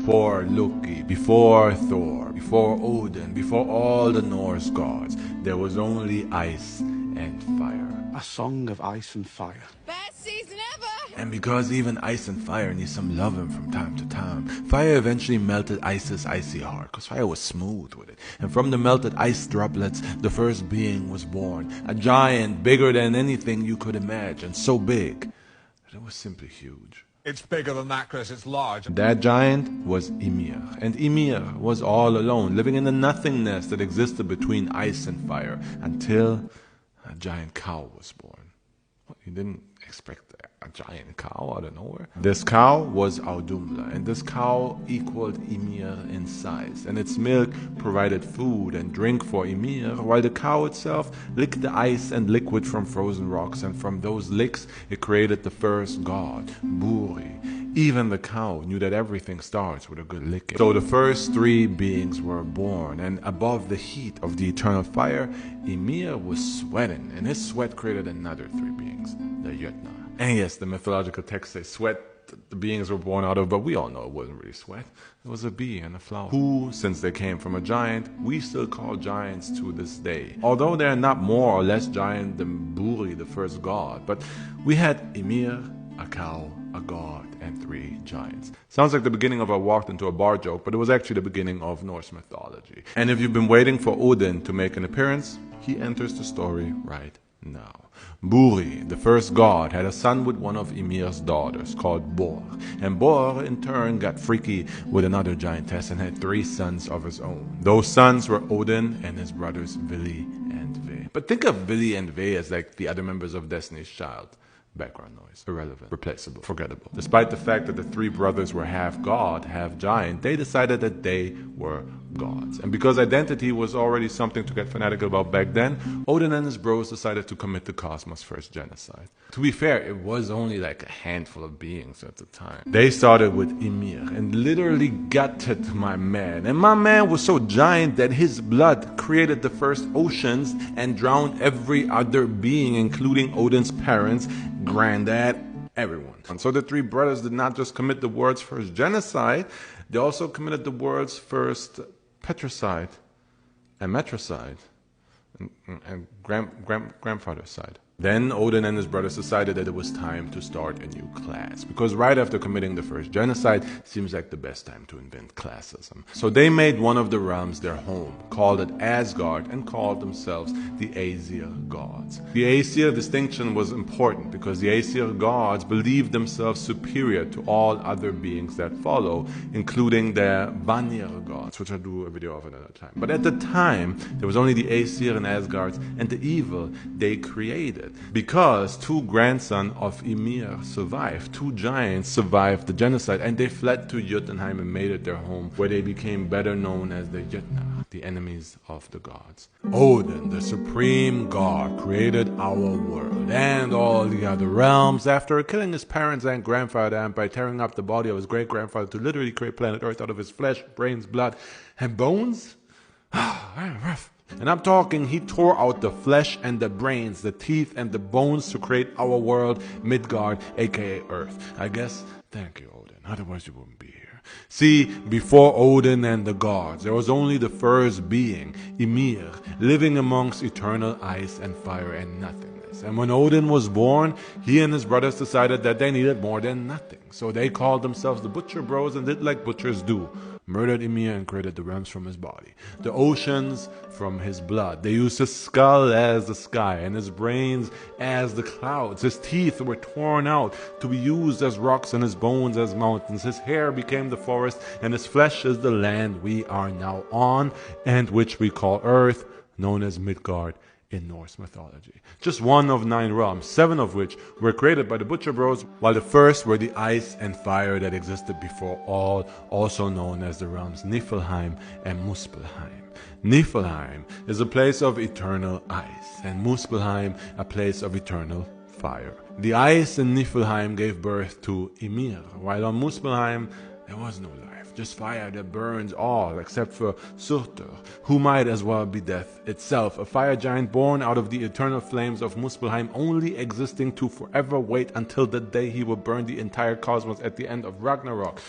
before Loki, before Thor, before Odin, before all the Norse gods, there was only ice and fire. A song of ice and fire. Best season ever! And because even ice and fire need some loving from time to time, fire eventually melted ice's icy heart, because fire was smooth with it. And from the melted ice droplets, the first being was born, a giant bigger than anything you could imagine, so big that it was simply huge. It's bigger than that, Chris. It's large. That giant was Ymir, and Ymir was all alone, living in the nothingness that existed between ice and fire, until a giant cow was born. What, you didn't expect a giant cow out of nowhere? This cow was Audumla, and this cow equaled Ymir in size, and its milk provided food and drink for Ymir, while the cow itself licked the ice and liquid from frozen rocks, and from those licks it created the first god, Buri. Even the cow knew that everything starts with a good licking. So the first three beings were born, and above the heat of the eternal fire, Ymir was sweating, and his sweat created another three beings, the Jötnar. And yes, the mythological texts say sweat the beings were born out of, but we all know it wasn't really sweat. It was a bee and a flower, who, since they came from a giant, we still call giants to this day. Although they're not more or less giant than Buri, the first god, but we had Ymir, a cow, a god, and three giants. Sounds like the beginning of a walked into a bar joke, but it was actually the beginning of Norse mythology. And if you've been waiting for Odin to make an appearance, he enters the story right now. Buri, the first god, had a son with one of Ymir's daughters called Bor, and Bor in turn got freaky with another giantess and had three sons of his own. Those sons were Odin and his brothers Vili and Ve. But think of Vili and Ve as like the other members of Destiny's Child. Background noise. Irrelevant. Replaceable. Forgettable. Despite the fact that the three brothers were half god, half giant, they decided that they were gods. And because identity was already something to get fanatical about back then, Odin and his bros decided to commit the cosmos' first genocide. To be fair, it was only like a handful of beings at the time. They started with Ymir and literally gutted my man. And my man was so giant that his blood created the first oceans and drowned every other being, including Odin's parents, granddad, everyone. And so the three brothers did not just commit the world's first genocide, they also committed the world's first patricide and matricide and grandfather's side. Then Odin and his brothers decided that it was time to start a new class, because right after committing the first genocide seems like the best time to invent classism. So they made one of the realms their home, called it Asgard, and called themselves the Aesir gods. The Aesir distinction was important because the Aesir gods believed themselves superior to all other beings that follow, including the Vanir gods, which I'll do a video of another time. But at the time, there was only the Aesir and Asgards and the evil they created. Because two grandsons of Ymir survived, two giants survived the genocide, and they fled to Jotunheim and made it their home, where they became better known as the Jötnar, the enemies of the gods. Odin, the supreme god, created our world and all the other realms after killing his parents and grandfather, and by tearing up the body of his great-grandfather to literally create planet Earth out of his flesh, brains, blood, and bones. Very rough. And I'm talking, he tore out the flesh and the brains, the teeth and the bones to create our world, Midgard, aka Earth. I guess, thank you, Odin. Otherwise you wouldn't be here. See, before Odin and the gods, there was only the first being, Ymir, living amongst eternal ice and fire and nothingness. And when Odin was born, he and his brothers decided that they needed more than nothing. So they called themselves the Butcher Bros and did like butchers do. Murdered Ymir and created the realms from his body, the oceans from his blood. They used his skull as the sky and his brains as the clouds. His teeth were torn out to be used as rocks and his bones as mountains. His hair became the forest and his flesh is the land we are now on and which we call Earth, known as Midgard in Norse mythology. Just one of 9 realms, 7 of which were created by the Butcher Bros, while the first were the ice and fire that existed before all, also known as the realms Niflheim and Muspelheim. Niflheim is a place of eternal ice, and Muspelheim a place of eternal fire. The ice in Niflheim gave birth to Ymir, while on Muspelheim there was no life. Just fire that burns all except for Surtur, who might as well be death itself, a fire giant born out of the eternal flames of Muspelheim, only existing to forever wait until the day he will burn the entire cosmos at the end of Ragnarok.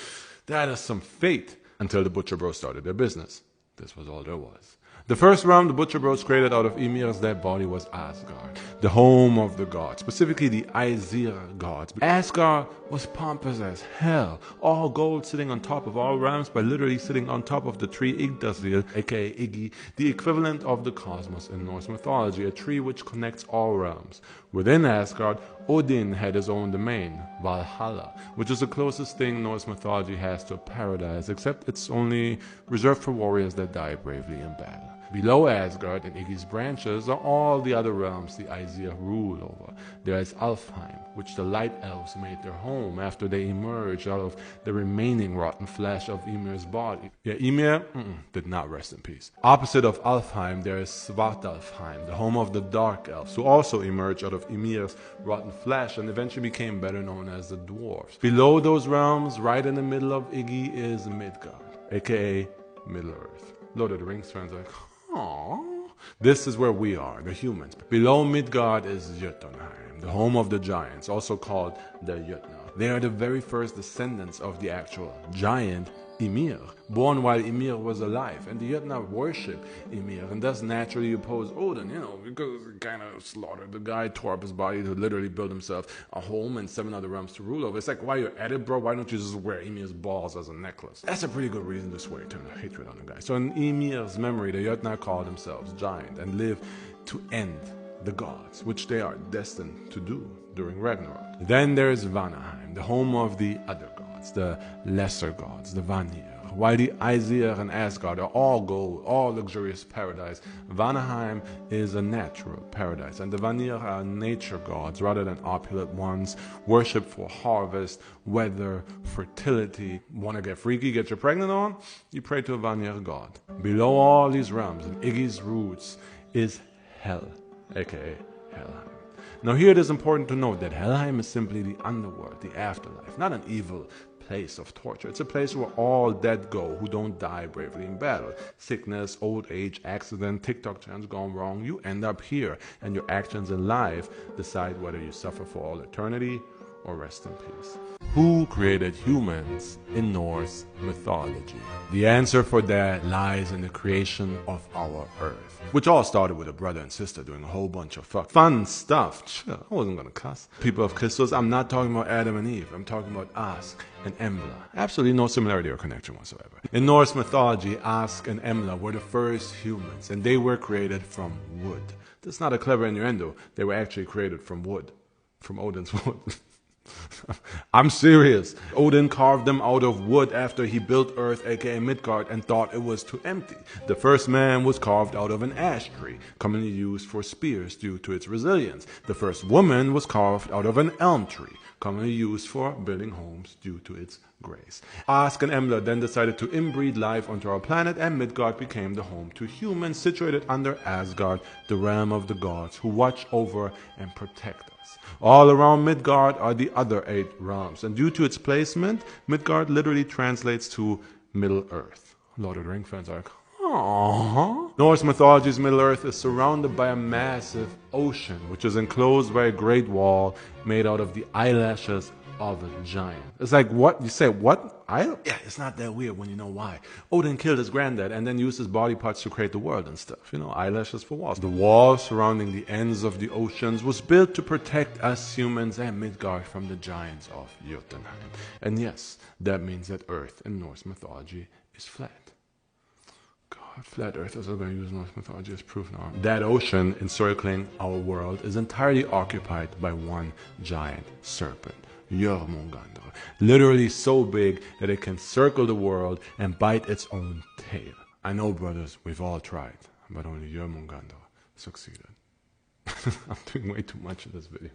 That is some fate until the Butcher Bros started their business. This was all there was. The first realm the Butcher Bros created out of Ymir's dead body was Asgard, the home of the gods, specifically the Aesir gods. Asgard was pompous as hell, all gold sitting on top of all realms by literally sitting on top of the tree Yggdrasil, aka Iggy, the equivalent of the cosmos in Norse mythology, a tree which connects all realms. Within Asgard, Odin had his own domain, Valhalla, which is the closest thing Norse mythology has to a paradise, except it's only reserved for warriors that die bravely in battle. Below Asgard and Iggy's branches are all the other realms the Aesir rule over. There is Alfheim, which the Light Elves made their home after they emerged out of the remaining rotten flesh of Ymir's body. Yeah, Ymir did not rest in peace. Opposite of Alfheim, there is Svartalfheim, the home of the Dark Elves, who also emerged out of Ymir's rotten flesh and eventually became better known as the Dwarves. Below those realms, right in the middle of Iggy, is Midgard, aka Middle-earth. Lord of the Rings fans are like, aww. This is where we are, the humans. Below Midgard is Jotunheim, the home of the giants, also called the Jotnar. They are the very first descendants of the actual giant Ymir, born while Ymir was alive, and the Jotnar worship Ymir, and thus naturally oppose Odin, because he kind of slaughtered the guy, tore up his body to literally build himself a home and 7 other realms to rule over. It's like, why you're at it, bro? Why don't you just wear Ymir's balls as a necklace? That's a pretty good reason to swear eternal hatred on the guy. So in Ymir's memory, the Jotnar called themselves giant and live to end the gods, which they are destined to do during Ragnarok. Then there is Vanaheim, the home of the other gods, the lesser gods, the Vanir. While the Aesir and Asgard are all gold, all luxurious paradise, Vanaheim is a natural paradise, and the Vanir are nature gods rather than opulent ones, worshipped for harvest, weather, fertility. Want to get freaky, get you pregnant on? You pray to a Vanir god. Below all these realms, in Iggy's roots, is Hel, aka Helheim. Now here it is important to note that Helheim is simply the underworld, the afterlife, not an evil place of torture. It's a place where all dead go who don't die bravely in battle. Sickness, old age, accident, TikTok trends gone wrong, you end up here, and your actions in life decide whether you suffer for all eternity or rest in peace. Who created humans in Norse mythology? The answer for that lies in the creation of our Earth, which all started with a brother and sister doing a whole bunch of fun stuff. Chill, I wasn't gonna cuss. People of Christos, I'm not talking about Adam and Eve. I'm talking about Ask and Embla. Absolutely no similarity or connection whatsoever. In Norse mythology, Ask and Embla were the first humans, and they were created from wood. That's not a clever innuendo. They were actually created from wood, from Odin's wood. I'm serious. Odin carved them out of wood after he built Earth, aka Midgard, and thought it was too empty. The first man was carved out of an ash tree, commonly used for spears due to its resilience. The first woman was carved out of an elm tree, commonly used for building homes due to its grace. Ask and Embla then decided to inbreed life onto our planet, and Midgard became the home to humans situated under Asgard, the realm of the gods who watch over and protect us. All around Midgard are the other 8 realms, and due to its placement, Midgard literally translates to Middle Earth. Lord of the Rings fans are like, aww. Norse mythology's Middle Earth is surrounded by a massive ocean, which is enclosed by a great wall made out of the eyelashes of a giant. It's like, what? You say, what? Yeah, it's not that weird when you know why. Odin killed his granddad and then used his body parts to create the world and stuff. Eyelashes for walls. The wall surrounding the ends of the oceans was built to protect us humans and Midgard from the giants of Jotunheim. And yes, that means that Earth in Norse mythology is flat. God, flat earthers are going to use Norse mythology as proof now. That ocean encircling our world is entirely occupied by one giant serpent, Jörmungandr, literally so big that it can circle the world and bite its own tail. I know, brothers, we've all tried, but only Jörmungandr succeeded. I'm doing way too much in this video.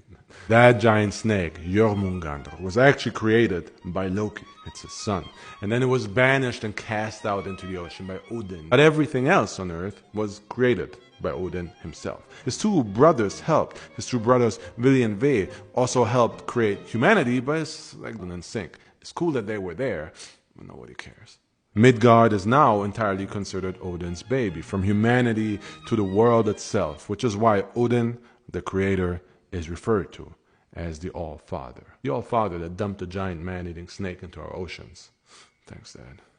That giant snake, Jörmungandr, was actually created by Loki, it's his son, and then it was banished and cast out into the ocean by Odin. But everything else on Earth was created by Odin himself. His 2 brothers helped. His 2 brothers, Vili and Ve, also helped create humanity, but it's like in sync. It's cool that they were there, but nobody cares. Midgard is now entirely considered Odin's baby, from humanity to the world itself, which is why Odin, the creator, is referred to as the All-Father. The All-Father that dumped the giant man-eating snake into our oceans. Thanks, Dad.